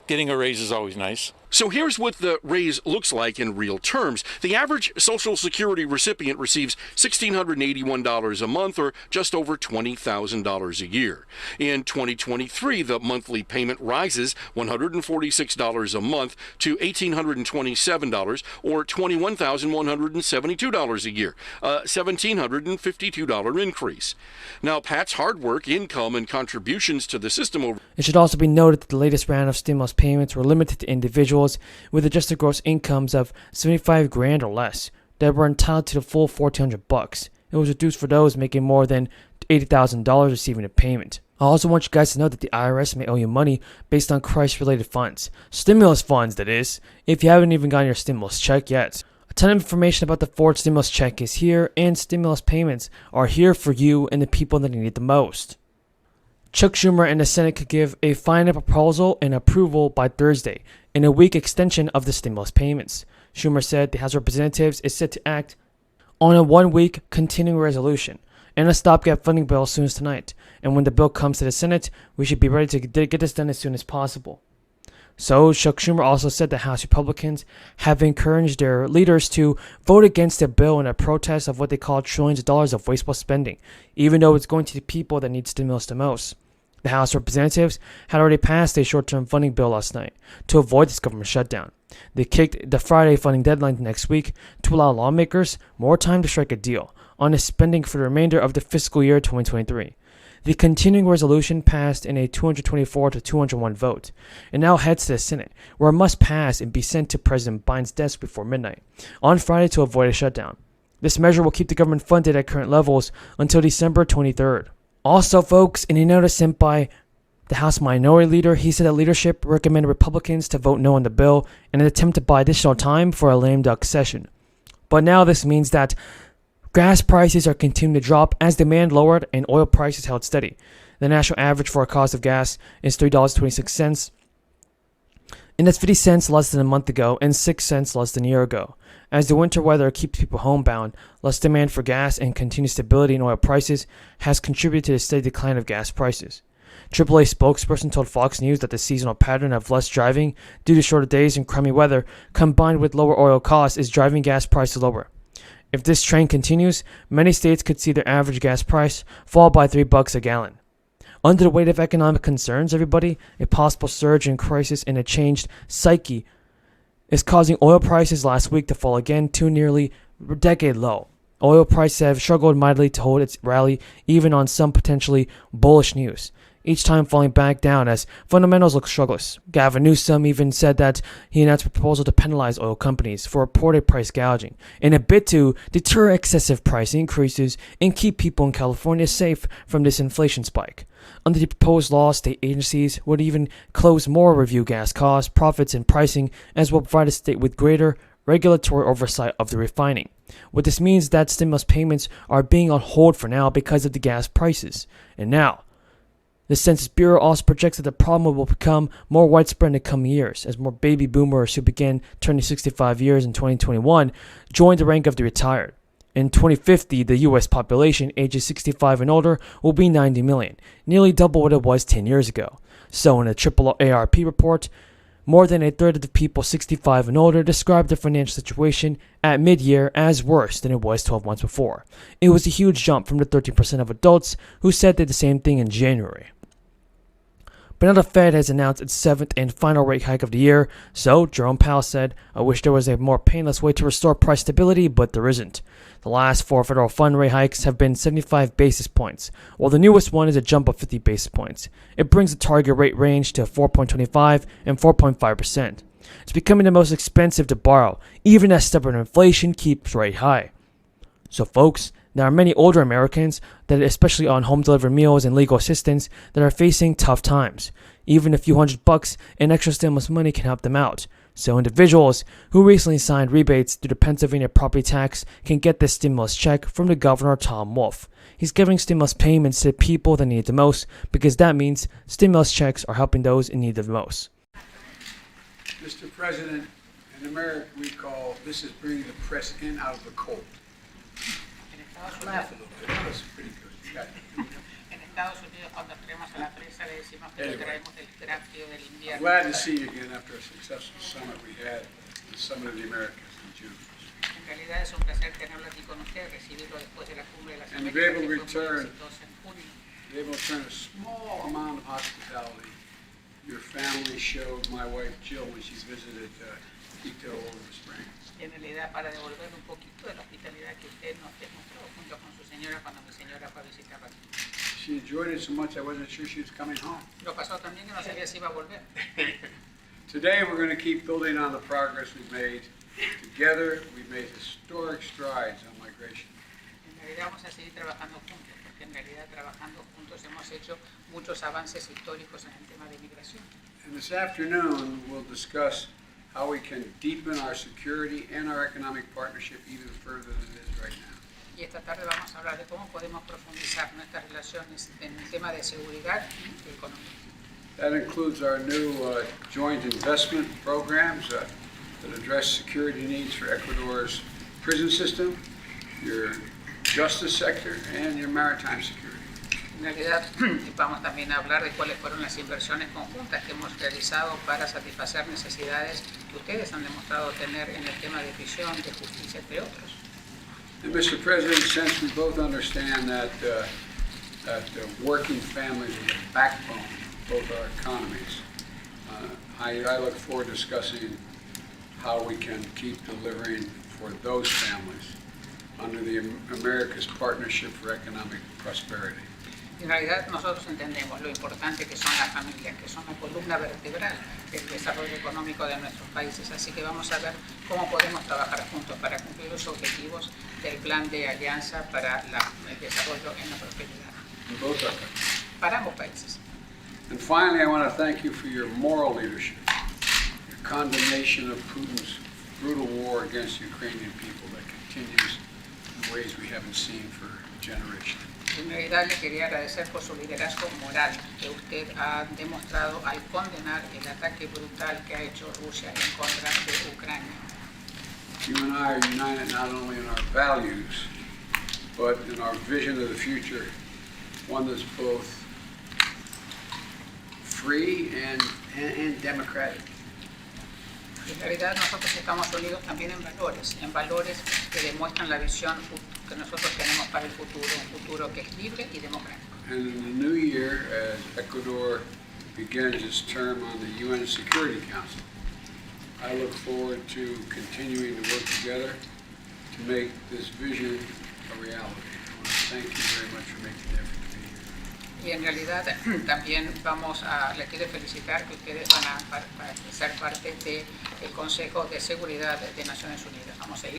Getting a raise is always nice. So here's what the raise looks like in real terms. The average Social Security recipient receives $1,681 a month, or just over $20,000 a year. In 2023, the monthly payment rises $146 a month to $1,827, or $21,172 a year, a $1,752 increase. Now, Pat's hard work, income, and contributions to the system It should also be noted that the latest round of stimulus payments were limited to individuals with adjusted gross incomes of $75,000 or less that were entitled to the full $1,400. It was reduced for those making more than $80,000 receiving a payment. I also want you guys to know that the IRS may owe you money based on crisis-related funds. Stimulus funds, that is, if you haven't even gotten your stimulus check yet. A ton of information about the Ford stimulus check is here, and stimulus payments are here for you and the people that need it the most. Chuck Schumer and the Senate could give a final proposal and approval by Thursday, in a week extension of the stimulus payments. Schumer said the House of Representatives is set to act on a one-week continuing resolution and a stopgap funding bill as soon as tonight. And when the bill comes to the Senate, we should be ready to get this done as soon as possible. So, Chuck Schumer also said that House Republicans have encouraged their leaders to vote against the bill in a protest of what they call trillions of dollars of wasteful spending, even though it's going to the people that need stimulus the most. The House of Representatives had already passed a short-term funding bill last night to avoid this government shutdown. They kicked the Friday funding deadline next week to allow lawmakers more time to strike a deal on the spending for the remainder of the fiscal year 2023. The continuing resolution passed in a 224 to 201 vote and now heads to the Senate, where it must pass and be sent to President Biden's desk before midnight on Friday to avoid a shutdown. This measure will keep the government funded at current levels until December 23rd. Also, folks, in a notice sent by the House Minority Leader, he said that leadership recommended Republicans to vote no on the bill in an attempt to buy additional time for a lame duck session. But now this means that gas prices are continuing to drop as demand lowered and oil prices held steady. The national average for a cost of gas is $3.26, and that's 50 cents less than a month ago and 6 cents less than a year ago. As the winter weather keeps people homebound, less demand for gas and continued stability in oil prices has contributed to the steady decline of gas prices. AAA spokesperson told Fox News that the seasonal pattern of less driving due to shorter days and crummy weather, combined with lower oil costs, is driving gas prices lower. If this trend continues, many states could see their average gas price fall by $3 a gallon. Under the weight of economic concerns, everybody, a possible surge in crisis and a changed psyche is causing oil prices last week to fall again to nearly a decade low. Oil prices have struggled mightily to hold its rally even on some potentially bullish news, each time falling back down as fundamentals look struggles. Gavin Newsom even said that he announced a proposal to penalize oil companies for reported price gouging in a bid to deter excessive price increases and keep people in California safe from this inflation spike. Under the proposed law, state agencies would even close more review gas costs, profits, and pricing, as well provide the state with greater regulatory oversight of the refining. What this means is that stimulus payments are being on hold for now because of the gas prices. And now, the Census Bureau also projects that the problem will become more widespread in the coming years, as more baby boomers who began turning 65 years in 2021 join the rank of the retired. In 2050, the U.S. population ages 65 and older will be 90 million, nearly double what it was 10 years ago. So in a AARP report, more than a third of the people 65 and older described their financial situation at mid-year as worse than it was 12 months before. It was a huge jump from the 13% of adults who said they did the same thing in January. But now the Fed has announced its 7th and final rate hike of the year, so Jerome Powell said, "I wish there was a more painless way to restore price stability, but there isn't." The last 4 federal fund rate hikes have been 75 basis points, while the newest one is a jump of 50 basis points. It brings the target rate range to 4.25 and 4.5%. It's becoming the most expensive to borrow, even as stubborn inflation keeps rate high. So folks, there are many older Americans, that especially on home delivered meals and legal assistance, that are facing tough times. Even a few $100 in extra stimulus money can help them out. So individuals who recently signed rebates through the Pennsylvania property tax can get this stimulus check from the governor, Tom Wolf. He's giving stimulus payments to people that need it the most, because that means stimulus checks are helping those in need the most. Mr. President, in America we call this is bringing the press in out of the cold. Laugh a little bit. That was pretty good. Estados Unidos, cuando traemos a la prensa, le decimos que lo traemos del gran frío del I'm invierno. glad to see you again after a successful summit we had, the Summit of the Americas in June. En realidad es un placer tenerlo aquí con usted, recibirlo después de la cumbre de las And to Américas, be able que to fue muy return- exitosa en junio. Be able to turn a small amount of hospitality your family showed my wife Jill when she visited Quito over the spring. En realidad, para devolver un poquito de la hospitalidad que usted nos demostró junto con su señora cuando mi señora fue a visitarla aquí. She enjoyed it so much I wasn't sure she was coming home. Lo pasó también que no sabía si iba a volver. Today, we're going to keep building on the progress we've made. Together, we've made historic strides on migration. En realidad vamos a seguir trabajando juntos, porque en realidad trabajando juntos hemos hecho muchos avances históricos en el tema de migración. And this afternoon, we'll discuss how we can deepen our security and our economic partnership even further than it is right now. Y esta tarde vamos a hablar de cómo podemos profundizar nuestras relaciones en el tema de seguridad y economía. That includes our new joint investment programs that address security needs for Ecuador's prison system, your justice sector, and your maritime security. En realidad vamos también a hablar de cuáles fueron las inversiones conjuntas que hemos realizado para satisfacer necesidades que ustedes han demostrado tener en el tema de prisión, de justicia, entre otros. And Mr. President, since we both understand that working families are the backbone of both our economies, I look forward to discussing how we can keep delivering for those families under the America's Partnership for Economic Prosperity. En realidad nosotros entendemos lo importante que son las familias, que son la columna vertebral del desarrollo económico de nuestros países. Así que vamos a ver cómo podemos trabajar juntos para cumplir los objetivos del plan de alianza para el desarrollo en la prosperidad In both our countries. para ambos países. And finally, I want to thank you for your moral leadership, your condemnation of Putin's brutal war against the Ukrainian people that continues in ways we haven't seen for generations. En realidad le quería agradecer por su liderazgo moral que usted ha demostrado al condenar el ataque brutal que ha hecho Rusia en contra de Ucrania. You and I are united not only in our values, but in our vision of the future, one that's both free and democratic. En realidad nosotros estamos unidos también en valores que demuestran la visión que nosotros tenemos para el futuro, un futuro que es libre y democrático. And in the new year, as Ecuador begins its term on the UN Security Council, I look forward to continuing to work together to make this vision a reality. I want to thank you very much for making the effort to be here. Y en realidad también le quiero felicitar que ustedes van a ser parte del Consejo de Seguridad de Naciones Unidas. Vamos a ir